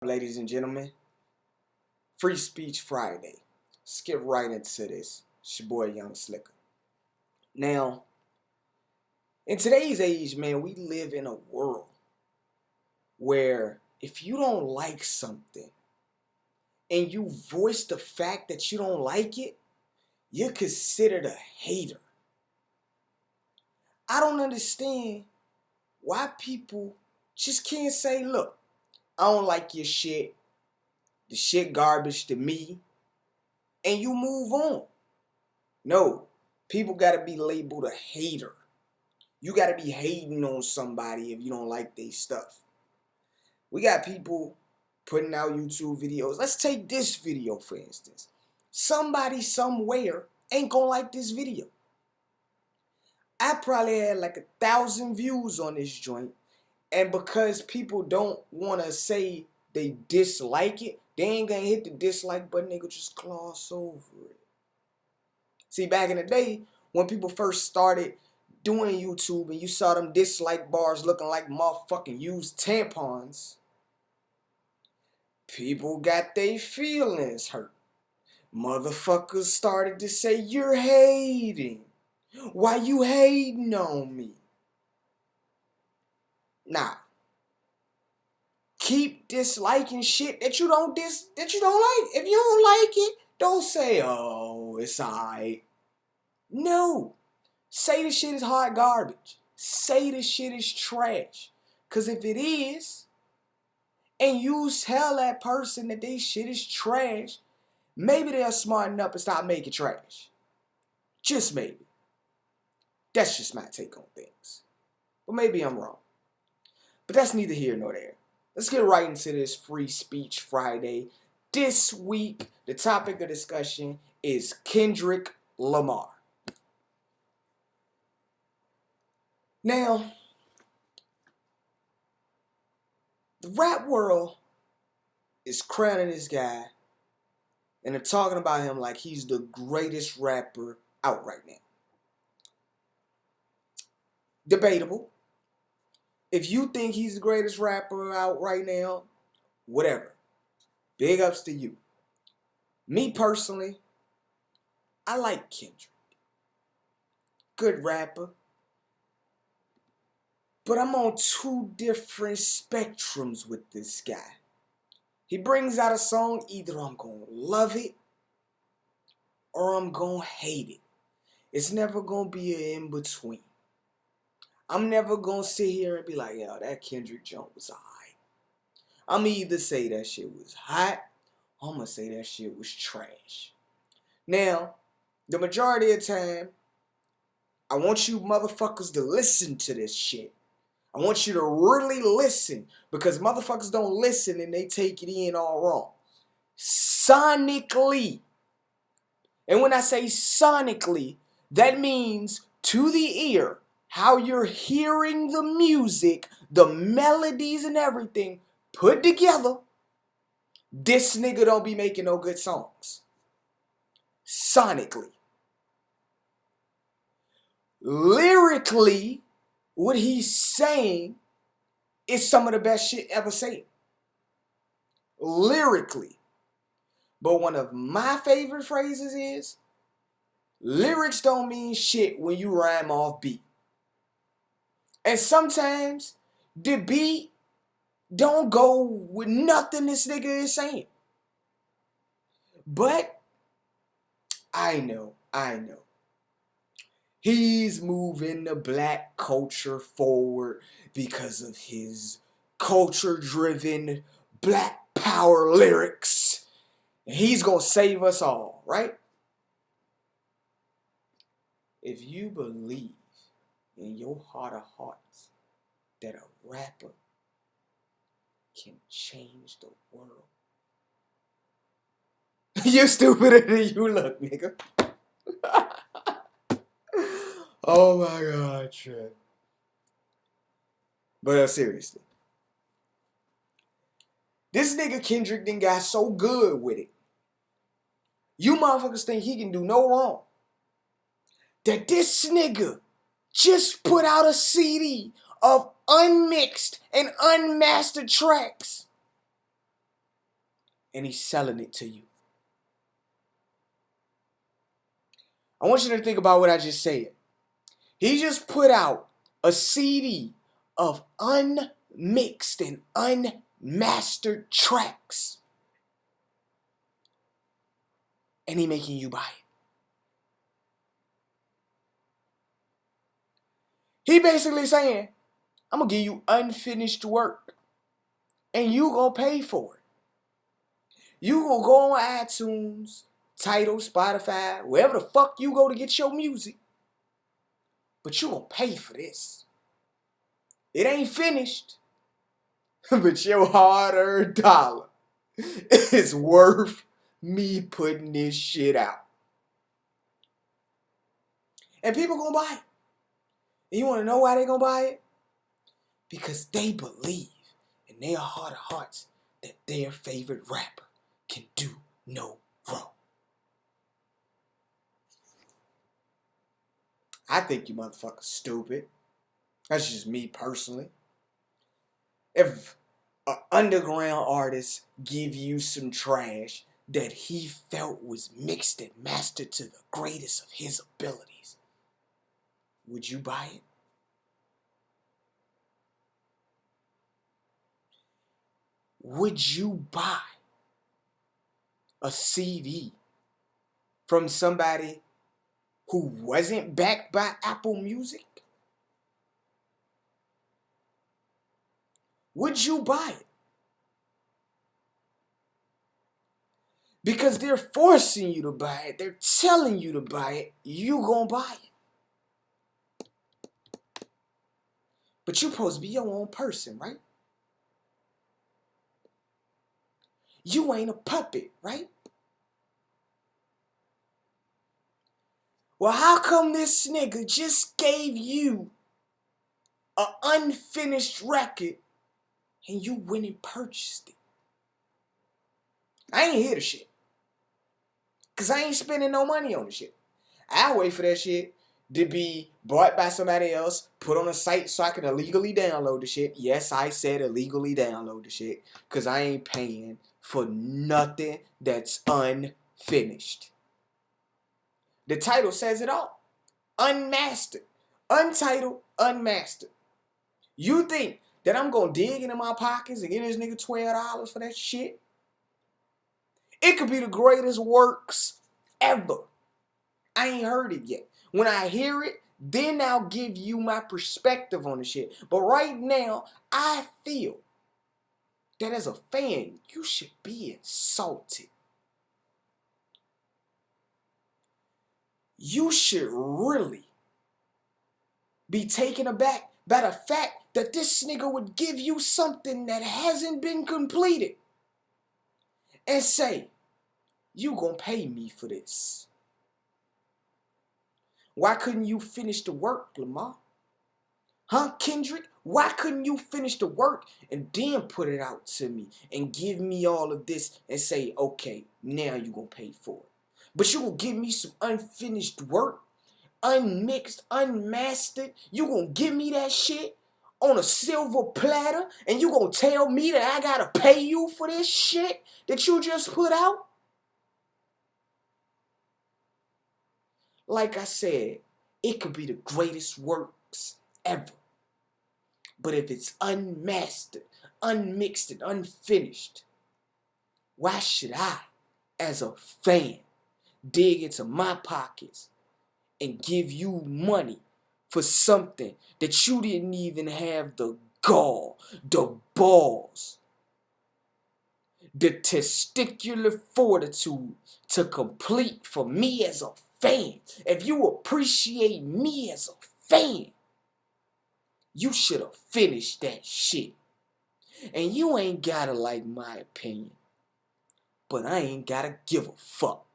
ladies and gentlemen? Free Speech Friday. Let's get right into this. It's your boy Young Slicker. Now, in today's age, man, we live in a world where if you don't like something and you voice the fact that you don't like it, you're considered a hater. I don't understand why people just can't say, look, I don't like your shit. The shit garbage to me. And you move on. No. People gotta be labeled a hater. You gotta be hating on somebody if you don't like their stuff. We got people putting out YouTube videos. Let's take this video for instance. Somebody somewhere ain't gonna like this video. I probably had like 1,000 views on this joint. And because people don't want to say they dislike it, they ain't gonna hit the dislike button, they could just gloss over it. See, back in the day, when people first started doing YouTube and you saw them dislike bars looking like motherfucking used tampons, people got their feelings hurt. Motherfuckers started to say, you're hating. Why you hating on me? Nah. Keep disliking shit that you don't like. If you don't like it, don't say, oh, it's alright. No. Say the shit is hot garbage. Say the shit is trash. Cause if it is, and you tell that person that they shit is trash, maybe they'll smarten up and stop making trash. Just maybe. That's just my take on things. But maybe I'm wrong. But that's neither here nor there. Let's get right into this Free Speech Friday. This week, the topic of discussion is Kendrick Lamar. Now, the rap world is crowning this guy, and they're talking about him like he's the greatest rapper out right now. Debatable. If you think he's the greatest rapper out right now, whatever. Big ups to you. Me personally, I like Kendrick. Good rapper. But I'm on two different spectrums with this guy. He brings out a song, either I'm going to love it or I'm going to hate it. It's never going to be an in-between. I'm never going to sit here and be like, yo, that Kendrick joint was alright. I'm going to either say that shit was hot or I'm going to say that shit was trash. Now, the majority of the time, I want you motherfuckers to listen to this shit. I want you to really listen, because motherfuckers don't listen and they take it in all wrong. Sonically. And when I say sonically, that means to the ear, how you're hearing the music, the melodies and everything put together. This nigga don't be making no good songs. Sonically. Lyrically, what he's saying is some of the best shit ever said. Lyrically. But one of my favorite phrases is, lyrics don't mean shit when you rhyme off beat. And sometimes the beat don't go with nothing this nigga is saying. But I know. He's moving the black culture forward because of his culture-driven black power lyrics. And he's going to save us all, right? If you believe in your heart of hearts that a rapper can change the world, you're stupider than you look, nigga. Oh my God, Trent. But seriously. This nigga Kendrick done got so good with it. You motherfuckers think he can do no wrong. That this nigga just put out a CD of unmixed and unmastered tracks. and he's selling it to you. I want you to think about what I just said. He just put out a CD of unmixed and unmastered tracks. And he making you buy it. He basically saying, I'm going to give you unfinished work. And you going to pay for it. You going to go on iTunes, Tidal, Spotify, wherever the fuck you go to get your music. But you going to pay for this. It ain't finished. But your hard-earned dollar is worth me putting this shit out. And people going to buy it. And you want to know why they going to buy it? Because they believe in their heart of hearts that their favorite rapper can do no wrong. I think you motherfuckers stupid. That's just me personally. If an underground artist give you some trash that he felt was mixed and mastered to the greatest of his abilities, would you buy it? Would you buy a CD from somebody who wasn't backed by Apple Music? Would you buy it? Because they're forcing you to buy it. They're telling you to buy it. You gonna buy it. But you're supposed to be your own person, right? You ain't a puppet, right? Well, how come this nigga just gave you an unfinished record and you went and purchased it? I ain't hear the shit. Because I ain't spending no money on the shit. I'll wait for that shit to be bought by somebody else, put on a site so I can illegally download the shit. Yes, I said illegally download the shit. Because I ain't paying for nothing that's unfinished. The title says it all. Unmastered. Untitled, unmastered. You think that I'm going to dig into my pockets and give this nigga $12 for that shit? It could be the greatest works ever. I ain't heard it yet. When I hear it, then I'll give you my perspective on the shit. But right now, I feel that as a fan, you should be insulted. You should really be taken aback by the fact that this nigga would give you something that hasn't been completed and say, you gonna pay me for this. Why couldn't you finish the work, Lamar? Huh, Kendrick? Why couldn't you finish the work and then put it out to me and give me all of this and say, okay, now you gonna pay for it? But you gonna give me some unfinished work, unmixed, unmastered. You gonna give me that shit on a silver platter and you gonna tell me that I gotta pay you for this shit that you just put out? Like I said, it could be the greatest works ever. But if it's unmastered, unmixed, and unfinished, why should I, as a fan, dig into my pockets and give you money for something that you didn't even have the gall, the balls, the testicular fortitude to complete for me as a fan? If you appreciate me as a fan, you should have finished that shit. And you ain't gotta like my opinion, but I ain't gotta give a fuck.